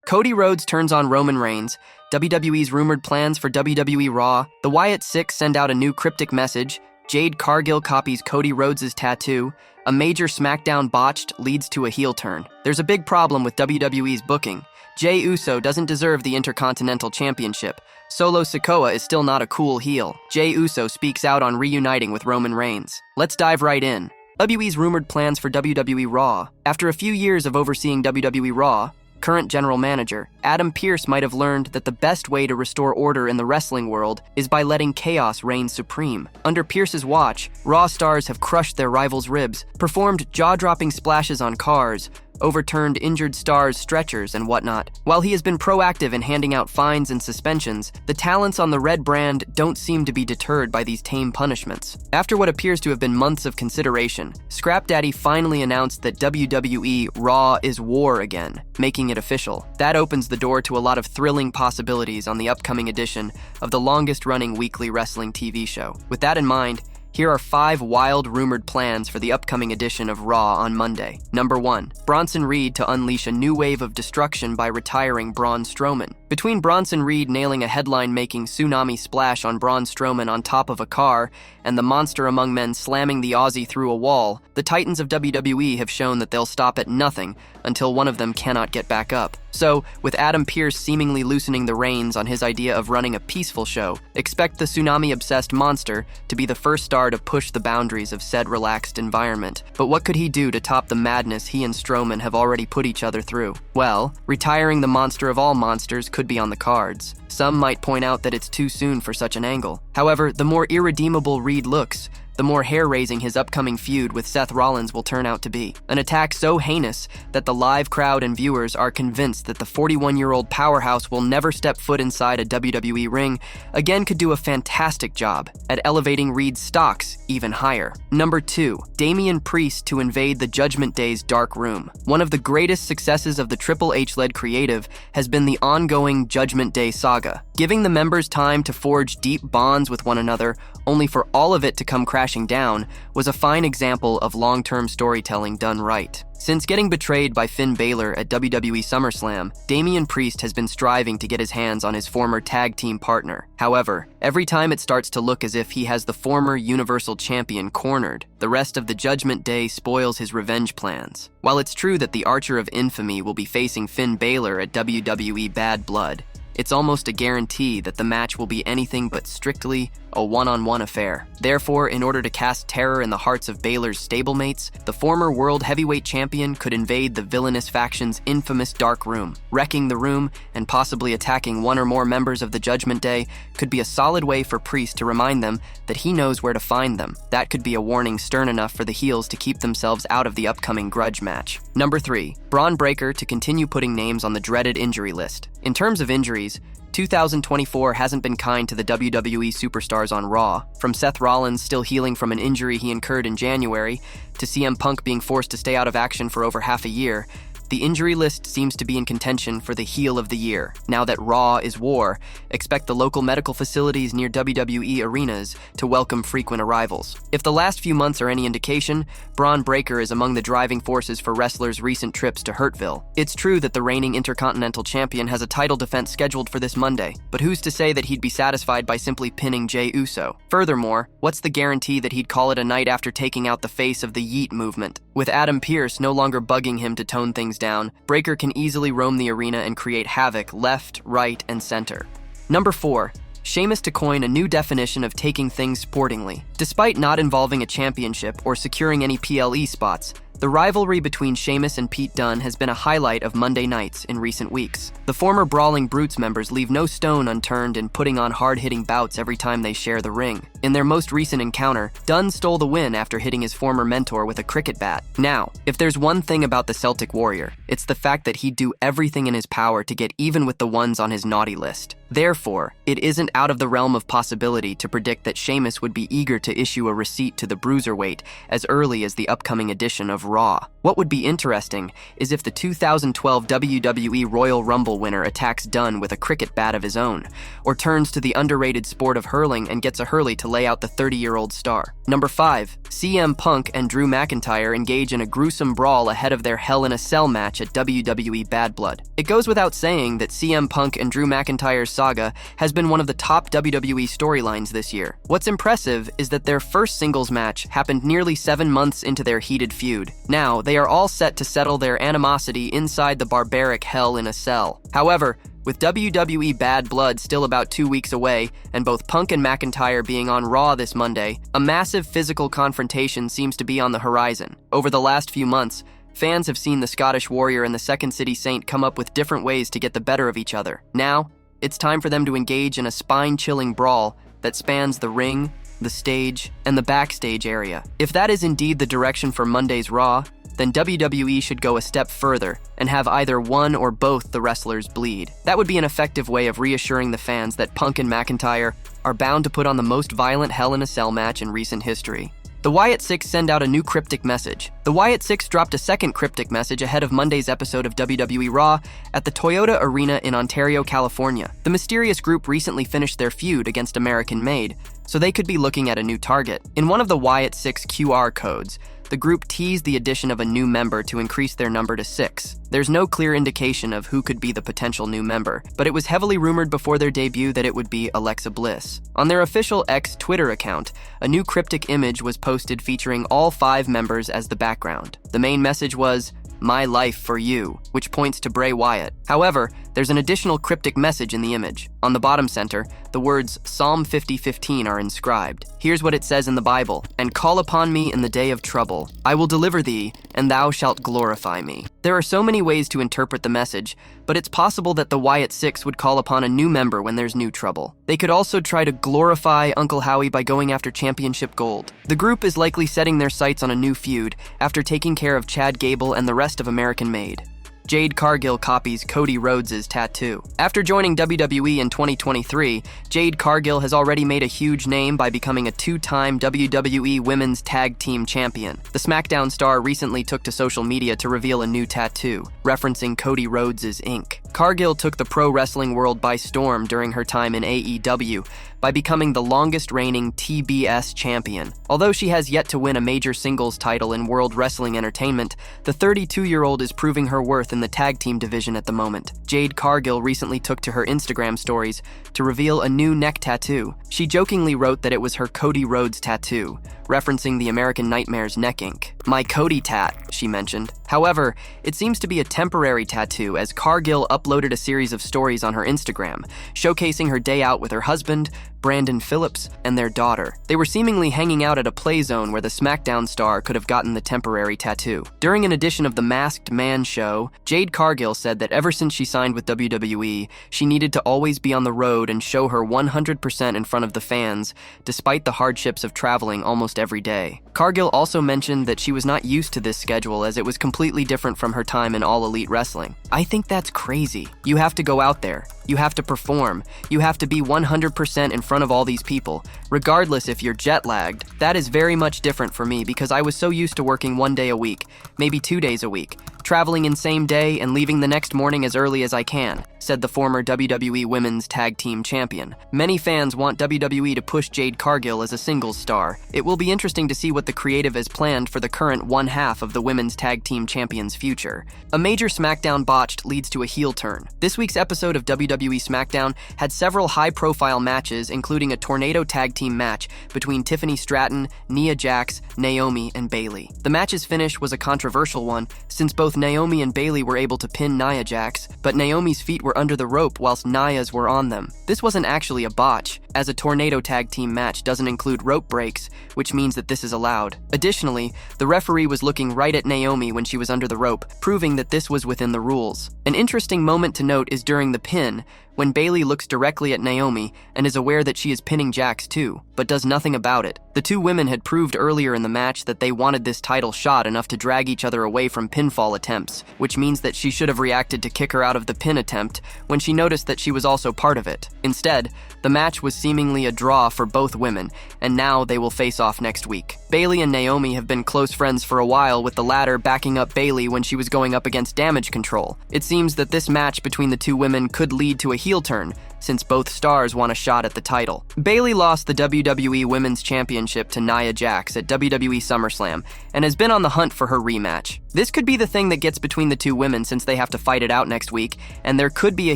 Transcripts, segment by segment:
Cody Rhodes turns on Roman Reigns, WWE's rumored plans for WWE Raw, the Wyatt Sicks send out a new cryptic message, Jade Cargill copies Cody Rhodes' tattoo, a major SmackDown botched leads to a heel turn. There's a big problem with WWE's booking. Jey Uso doesn't deserve the Intercontinental Championship. Solo Sikoa is still not a cool heel. Jey Uso speaks out on reuniting with Roman Reigns. Let's dive right in. WWE's rumored plans for WWE Raw. After a few years of overseeing WWE Raw, current general manager Adam Pearce might have learned that the best way to restore order in the wrestling world is by letting chaos reign supreme. Under Pearce's watch, Raw stars have crushed their rivals' ribs, performed jaw-dropping splashes on cars, overturned injured stars' stretchers and whatnot. While he has been proactive in handing out fines and suspensions, the talents on the red brand don't seem to be deterred by these tame punishments. After what appears to have been months of consideration, Scrap Daddy finally announced that WWE Raw is war again, making it official. That opens the door to a lot of thrilling possibilities on the upcoming edition of the longest-running weekly wrestling TV show. With that in mind, here are 5 wild rumored plans for the upcoming edition of Raw on Monday. Number 1. Bronson Reed to unleash a new wave of destruction by retiring Braun Strowman. Between Bronson Reed nailing a headline-making tsunami splash on Braun Strowman on top of a car and the monster among men slamming the Aussie through a wall, the Titans of WWE have shown that they'll stop at nothing until one of them cannot get back up. So, with Adam Pearce seemingly loosening the reins on his idea of running a peaceful show, expect the tsunami-obsessed monster to be the first star to push the boundaries of said relaxed environment. But what could he do to top the madness he and Strowman have already put each other through? Well, retiring the monster of all monsters could be on the cards. Some might point out that it's too soon for such an angle. However, the more irredeemable Reed looks, the more hair-raising his upcoming feud with Seth Rollins will turn out to be. An attack so heinous that the live crowd and viewers are convinced that the 41-year-old powerhouse will never step foot inside a WWE ring again could do a fantastic job at elevating Reed's stocks even higher. Number 2. Damian Priest to invade the Judgment Day's dark room. One of the greatest successes of the Triple H-led creative has been the ongoing Judgment Day saga, giving the members time to forge deep bonds with one another, only for all of it to come crashing down, was a fine example of long-term storytelling done right. Since getting betrayed by Finn Balor at WWE SummerSlam, Damian Priest has been striving to get his hands on his former tag team partner. However, every time it starts to look as if he has the former Universal Champion cornered, the rest of the Judgment Day spoils his revenge plans. While it's true that the Archer of Infamy will be facing Finn Balor at WWE Bad Blood, it's almost a guarantee that the match will be anything but strictly a one-on-one affair. Therefore, in order to cast terror in the hearts of Balor's stablemates, the former World Heavyweight Champion could invade the villainous faction's infamous dark room. Wrecking the room and possibly attacking one or more members of the Judgment Day could be a solid way for Priest to remind them that he knows where to find them. That could be a warning stern enough for the heels to keep themselves out of the upcoming grudge match. Number 3. Braun Breaker to continue putting names on the dreaded injury list. In terms of injuries, 2024 hasn't been kind to the WWE superstars on Raw. From Seth Rollins still healing from an injury he incurred in January, to CM Punk being forced to stay out of action for over half a year, the injury list seems to be in contention for the heel of the year. Now that Raw is war, expect the local medical facilities near WWE arenas to welcome frequent arrivals. If the last few months are any indication, Braun Breaker is among the driving forces for wrestlers' recent trips to Hurtville. It's true that the reigning Intercontinental Champion has a title defense scheduled for this Monday, but who's to say that he'd be satisfied by simply pinning Jey Uso? Furthermore, what's the guarantee that he'd call it a night after taking out the face of the Yeet movement? With Adam Pearce no longer bugging him to tone things down, Breaker can easily roam the arena and create havoc left, right, and center. Number 4. Sheamus to coin a new definition of taking things sportingly. Despite not involving a championship or securing any PLE spots, the rivalry between Sheamus and Pete Dunne has been a highlight of Monday nights in recent weeks. The former Brawling Brutes members leave no stone unturned in putting on hard-hitting bouts every time they share the ring. In their most recent encounter, Dunne stole the win after hitting his former mentor with a cricket bat. Now, if there's one thing about the Celtic Warrior, it's the fact that he'd do everything in his power to get even with the ones on his naughty list. Therefore, it isn't out of the realm of possibility to predict that Sheamus would be eager to issue a receipt to the Bruiserweight as early as the upcoming edition of Raw. What would be interesting is if the 2012 WWE Royal Rumble winner attacks Dunne with a cricket bat of his own, or turns to the underrated sport of hurling and gets a hurley to to lay out the 30-year-old star. Number 5. CM Punk and Drew McIntyre engage in a gruesome brawl ahead of their Hell in a Cell match at WWE Bad Blood. It goes without saying that CM Punk and Drew McIntyre's saga has been one of the top WWE storylines this year. What's impressive is that their first singles match happened nearly 7 months into their heated feud. Now, they are all set to settle their animosity inside the barbaric Hell in a Cell. However, with WWE Bad Blood still about 2 weeks away, and both Punk and McIntyre being on Raw this Monday, a massive physical confrontation seems to be on the horizon. Over the last few months, fans have seen the Scottish Warrior and the Second City Saint come up with different ways to get the better of each other. Now, it's time for them to engage in a spine-chilling brawl that spans the ring, the stage, and the backstage area. If that is indeed the direction for Monday's Raw, then WWE should go a step further and have either one or both the wrestlers bleed. That would be an effective way of reassuring the fans that Punk and McIntyre are bound to put on the most violent Hell in a Cell match in recent history. The Wyatt Sicks send out a new cryptic message. The Wyatt Sicks dropped a second cryptic message ahead of Monday's episode of WWE Raw at the Toyota Arena in Ontario, California. The mysterious group recently finished their feud against American Made, so they could be looking at a new target. In one of the Wyatt Sicks QR codes, the group teased the addition of a new member to increase their number to 6. There's no clear indication of who could be the potential new member, but it was heavily rumored before their debut that it would be Alexa Bliss. On their official X Twitter account, a new cryptic image was posted featuring all 5 members as the background. The main message was, "My life for you," which points to Bray Wyatt. However, there's an additional cryptic message in the image. On the bottom center, the words Psalm 50:15 are inscribed. Here's what it says in the Bible: "And call upon me in the day of trouble. I will deliver thee, and thou shalt glorify me." There are so many ways to interpret the message, but it's possible that the Wyatt Sicks would call upon a new member when there's new trouble. They could also try to glorify Uncle Howie by going after championship gold. The group is likely setting their sights on a new feud after taking care of Chad Gable and the rest of American Made. Jade Cargill copies Cody Rhodes' tattoo. After joining WWE in 2023, Jade Cargill has already made a huge name by becoming a 2-time WWE Women's Tag Team Champion. The SmackDown star recently took to social media to reveal a new tattoo, referencing Cody Rhodes' ink. Cargill took the pro wrestling world by storm during her time in AEW by becoming the longest-reigning TBS champion. Although she has yet to win a major singles title in World Wrestling Entertainment, the 32-year-old is proving her worth in the tag team division at the moment. Jade Cargill recently took to her Instagram stories to reveal a new neck tattoo. She jokingly wrote that it was her Cody Rhodes tattoo, referencing the American Nightmare's neck ink. "My Cody tat," she mentioned. However, it seems to be a temporary tattoo as Cargill uploaded a series of stories on her Instagram, showcasing her day out with her husband, Brandon Phillips, and their daughter. They were seemingly hanging out at a play zone where the SmackDown star could have gotten the temporary tattoo. During an edition of the Masked Man show, Jade Cargill said that ever since she signed with WWE, she needed to always be on the road and show her 100% in front of the fans, despite the hardships of traveling almost every day. Cargill also mentioned that she was not used to this schedule as it was completely different from her time in All Elite Wrestling. I think that's crazy. You have to go out there. You have to perform. You have to be 100% in front of all these people, regardless if you're jet-lagged. That is very much different for me because I was so used to working 1 day a week, maybe 2 days a week, traveling in same day and leaving the next morning as early as I can, said the former WWE Women's Tag Team Champion. Many fans want WWE to push Jade Cargill as a singles star. It will be interesting to see what the creative has planned for the current one half of the Women's Tag Team Champion's future. A major SmackDown botched leads to a heel turn. This week's episode of WWE SmackDown had several high-profile matches, including a tornado tag team match between Tiffany Stratton, Nia Jax, Naomi, and Bayley. The match's finish was a controversial one, since both Naomi and Bayley were able to pin Nia Jax, but Naomi's feet were under the rope whilst Nia's were on them. This wasn't actually a botch, as a tornado tag team match doesn't include rope breaks, which means that this is allowed. Additionally, the referee was looking right at Naomi when she was under the rope, proving that this was within the rules. An interesting moment to note is during the pin, when Bayley looks directly at Naomi and is aware that she is pinning Jax too, but does nothing about it. The two women had proved earlier in the match that they wanted this title shot enough to drag each other away from pinfall attempts, which means that she should have reacted to kick her out of the pin attempt when she noticed that she was also part of it. Instead, the match was seemingly a draw for both women, and now they will face off next week. Bayley and Naomi have been close friends for a while, with the latter backing up Bayley when she was going up against Damage Control. It seems that this match between the two women could lead lead to a heel turn, since both stars want a shot at the title. Bayley lost the WWE Women's Championship to Nia Jax at WWE SummerSlam and has been on the hunt for her rematch. This could be the thing that gets between the two women since they have to fight it out next week, and there could be a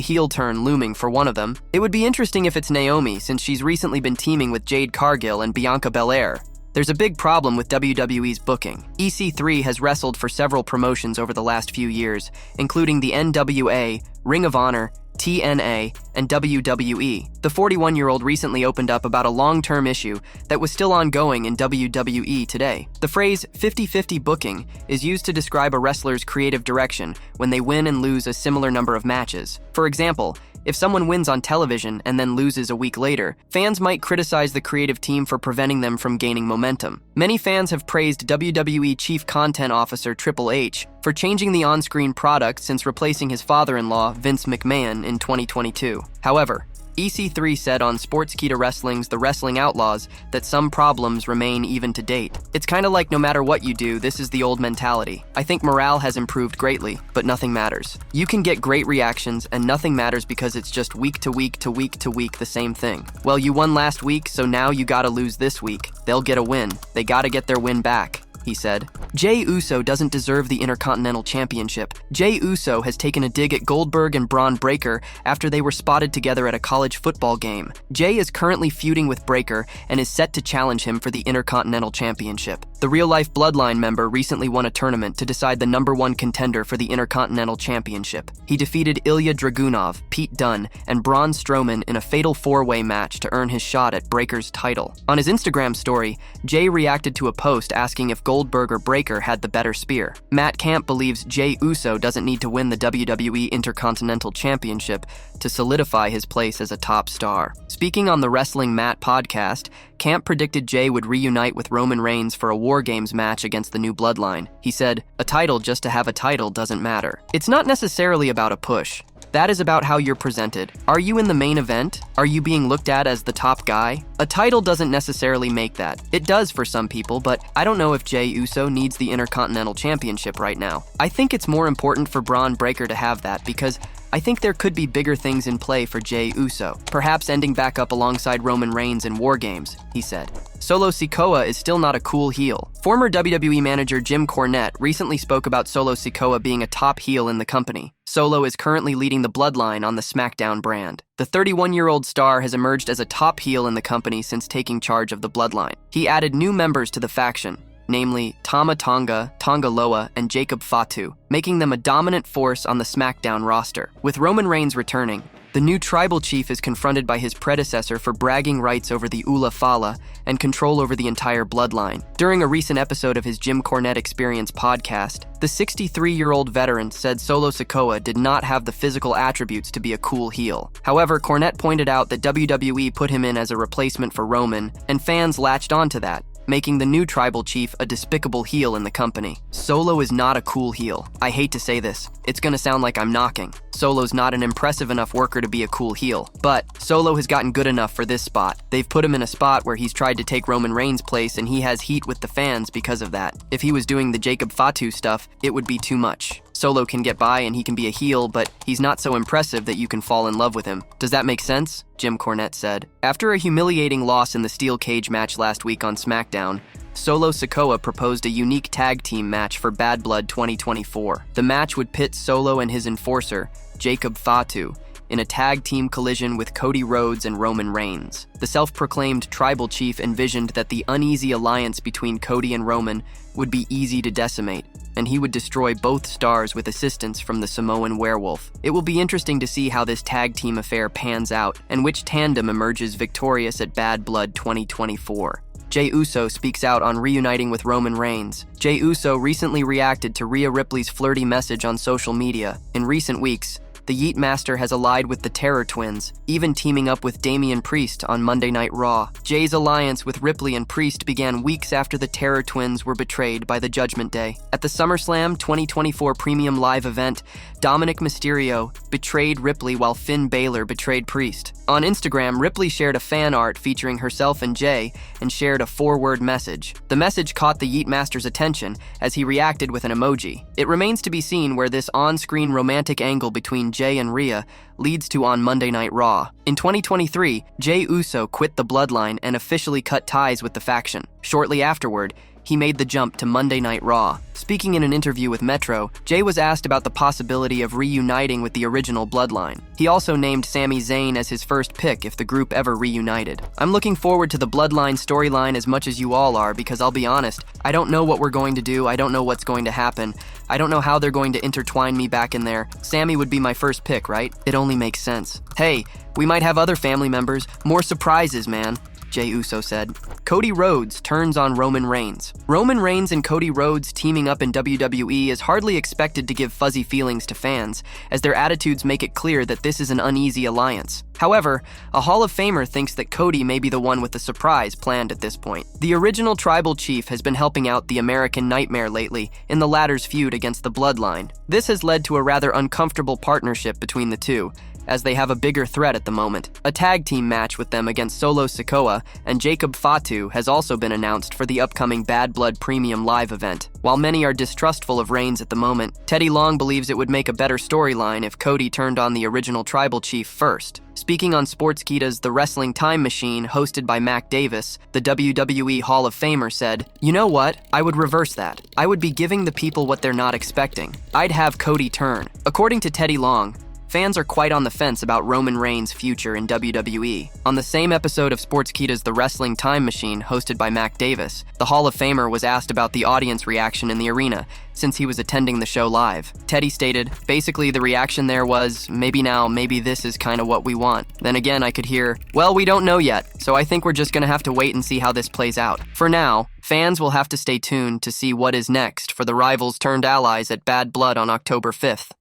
heel turn looming for one of them. It would be interesting if it's Naomi, since she's recently been teaming with Jade Cargill and Bianca Belair. There's a big problem with WWE's booking. EC3 has wrestled for several promotions over the last few years, including the NWA, Ring of Honor, TNA, and WWE. The 41-year-old recently opened up about a long-term issue that was still ongoing in WWE today. The phrase 50-50 booking is used to describe a wrestler's creative direction when they win and lose a similar number of matches. For example, if someone wins on television and then loses a week later, fans might criticize the creative team for preventing them from gaining momentum. Many fans have praised WWE Chief Content Officer Triple H for changing the on-screen product since replacing his father-in-law, Vince McMahon, in 2022. However, EC3 said on Sportskeeda Wrestling's The Wrestling Outlaws that some problems remain even to date. It's kinda like no matter what you do, this is the old mentality. I think morale has improved greatly, but nothing matters. You can get great reactions and nothing matters because it's just week to week to week to week the same thing. Well, you won last week, so now you gotta lose this week. They'll get a win. They gotta get their win back, he said. Jey Uso doesn't deserve the Intercontinental Championship. Jey Uso has taken a dig at Goldberg and Braun Breaker after they were spotted together at a college football game. Jey is currently feuding with Breaker and is set to challenge him for the Intercontinental Championship. The real-life Bloodline member recently won a tournament to decide the #1 contender for the Intercontinental Championship. He defeated Ilya Dragunov, Pete Dunne, and Braun Strowman in a fatal four-way match to earn his shot at Breaker's title. On his Instagram story, Jey reacted to a post asking if Goldberg or Breaker had the better spear. Matt Camp believes Jey Uso doesn't need to win the WWE Intercontinental Championship to solidify his place as a top star. Speaking on the Wrestling Matt podcast, Camp predicted Jey would reunite with Roman Reigns for a War Games match against the New Bloodline. He said, "A title just to have a title doesn't matter. It's not necessarily about a push. That is about how you're presented. Are you in the main event? Are you being looked at as the top guy? A title doesn't necessarily make that. It does for some people, but I don't know if Jey Uso needs the Intercontinental Championship right now. I think it's more important for Braun Breaker to have that because I think there could be bigger things in play for Jey Uso, perhaps ending back up alongside Roman Reigns in War Games," he said. Solo Sikoa is still not a cool heel. Former WWE manager Jim Cornette recently spoke about Solo Sikoa being a top heel in the company. Solo is currently leading the Bloodline on the SmackDown brand. The 31-year-old star has emerged as a top heel in the company since taking charge of the Bloodline. He added new members to the faction, namely Tama Tonga, Tonga Loa, and Jacob Fatu, making them a dominant force on the SmackDown roster. With Roman Reigns returning, the new tribal chief is confronted by his predecessor for bragging rights over the Ula Fala and control over the entire bloodline. During a recent episode of his Jim Cornette Experience podcast, the 63-year-old veteran said Solo Sikoa did not have the physical attributes to be a cool heel. However, Cornette pointed out that WWE put him in as a replacement for Roman, and fans latched onto that, making the new tribal chief a despicable heel in the company. Solo is not a cool heel. I hate to say this. It's gonna sound like I'm knocking. Solo's not an impressive enough worker to be a cool heel. But Solo has gotten good enough for this spot. They've put him in a spot where he's tried to take Roman Reigns' place and he has heat with the fans because of that. If he was doing the Jacob Fatu stuff, it would be too much. Solo can get by and he can be a heel, but he's not so impressive that you can fall in love with him. Does that make sense? Jim Cornette said. After a humiliating loss in the steel cage match last week on SmackDown, Solo Sikoa proposed a unique tag team match for Bad Blood 2024. The match would pit Solo and his enforcer, Jacob Fatu, in a tag team collision with Cody Rhodes and Roman Reigns. The self-proclaimed tribal chief envisioned that the uneasy alliance between Cody and Roman would be easy to decimate, and he would destroy both stars with assistance from the Samoan werewolf. It will be interesting to see how this tag team affair pans out, and which tandem emerges victorious at Bad Blood 2024. Jey Uso speaks out on reuniting with Roman Reigns. Jey Uso recently reacted to Rhea Ripley's flirty message on social media. In recent weeks, the Yeet Master has allied with the Terror Twins, even teaming up with Damian Priest on Monday Night Raw. Jay's alliance with Ripley and Priest began weeks after the Terror Twins were betrayed by the Judgment Day. At the SummerSlam 2024 Premium Live event, Dominic Mysterio betrayed Ripley while Finn Balor betrayed Priest. On Instagram, Ripley shared a fan art featuring herself and Jay and shared a 4-word message. The message caught the Yeet Master's attention as he reacted with an emoji. It remains to be seen where this on-screen romantic angle between between Jey and Rhea leads to on Monday Night Raw. In 2023, Jey Uso quit the Bloodline and officially cut ties with the faction. Shortly afterward, he made the jump to Monday Night Raw. Speaking in an interview with Metro, Jey was asked about the possibility of reuniting with the original Bloodline. He also named Sami Zayn as his first pick if the group ever reunited. I'm looking forward to the Bloodline storyline as much as you all are because I'll be honest, I don't know what we're going to do, I don't know what's going to happen, I don't know how they're going to intertwine me back in there. Sami would be my first pick, right? It only makes sense. Hey, we might have other family members, more surprises, man. Jey Uso said. Cody Rhodes turns on Roman Reigns. Roman Reigns and Cody Rhodes teaming up in WWE is hardly expected to give fuzzy feelings to fans, as their attitudes make it clear that this is an uneasy alliance. However, a Hall of Famer thinks that Cody may be the one with the surprise planned at this point. The original tribal chief has been helping out the American Nightmare lately in the latter's feud against the Bloodline. This has led to a rather uncomfortable partnership between the two, as they have a bigger threat at the moment. A tag team match with them against Solo Sikoa and Jacob Fatu has also been announced for the upcoming Bad Blood Premium Live event. While many are distrustful of Reigns at the moment, Teddy Long believes it would make a better storyline if Cody turned on the original tribal chief first. Speaking on Sportskeeda's The Wrestling Time Machine, hosted by Mac Davis, the WWE Hall of Famer said, "You know what? I would reverse that. I would be giving the people what they're not expecting. I'd have Cody turn." According to Teddy Long, fans are quite on the fence about Roman Reigns' future in WWE. On the same episode of Sportskeeda's The Wrestling Time Machine, hosted by Mac Davis, the Hall of Famer was asked about the audience reaction in the arena, since he was attending the show live. Teddy stated, basically the reaction there was, maybe now, maybe this is kind of what we want. Then again, I could hear, well, we don't know yet, so I think we're just gonna have to wait and see how this plays out. For now, fans will have to stay tuned to see what is next for the rivals turned allies at Bad Blood on October 5th.